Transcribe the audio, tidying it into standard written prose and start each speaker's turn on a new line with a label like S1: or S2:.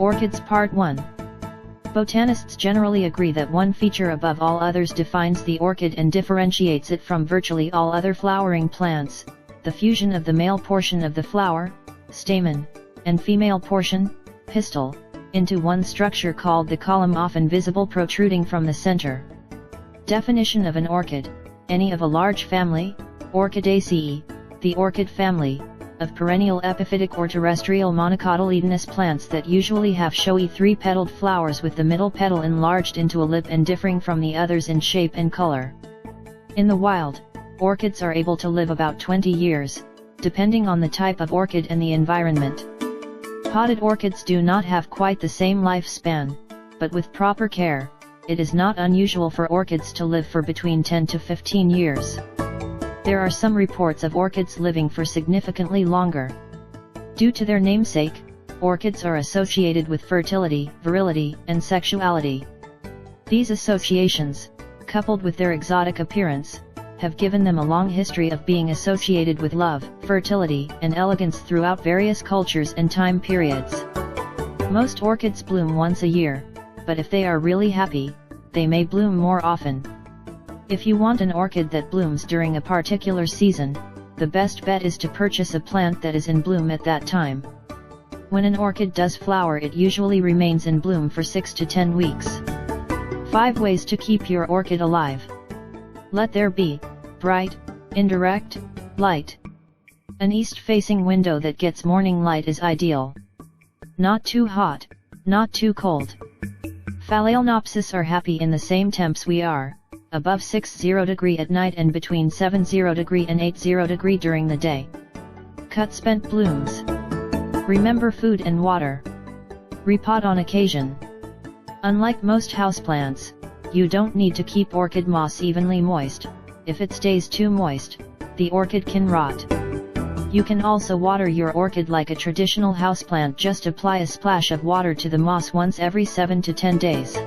S1: Orchids Part 1. Botanists generally agree that one feature above all others defines the orchid and differentiates it from virtually all other flowering plants: the fusion of the male portion of the flower, stamen, and female portion, pistil, into one structure called the column, often visible protruding from the center. Definition of an orchid: any of a large family, Orchidaceae, the orchid family, of perennial epiphytic or terrestrial monocotyledonous plants that usually have showy three-petaled flowers with the middle petal enlarged into a lip and differing from the others in shape and color. In the wild, orchids are able to live about 20 years, depending on the type of orchid and the environment. Potted orchids do not have quite the same lifespan, but with proper care, it is not unusual for orchids to live for between 10 to 15 years. There are some reports of orchids living for significantly longer. Due to their namesake, orchids are associated with fertility, virility, and sexuality. These associations, coupled with their exotic appearance, have given them a long history of being associated with love, fertility, and elegance throughout various cultures and time periods. Most orchids bloom once a year, but if they are really happy, they may bloom more often. If you want an orchid that blooms during a particular season, the best bet is to purchase a plant that is in bloom at that time. When an orchid does flower, it usually remains in bloom for 6 to 10 weeks. 5 ways to keep your orchid alive. Let there be bright, indirect light. An east-facing window that gets morning light is ideal. Not too hot, not too cold. Phalaenopsis are happy in the same temps we are, above 60° at night and between 70° and 80° during the day. Cut spent blooms. Remember food and water. Repot on occasion. Unlike most houseplants, you don't need to keep orchid moss evenly moist. If it stays too moist, the orchid can rot. You can also water your orchid like a traditional houseplant. Just apply a splash of water to the moss once every 7 to 10 days.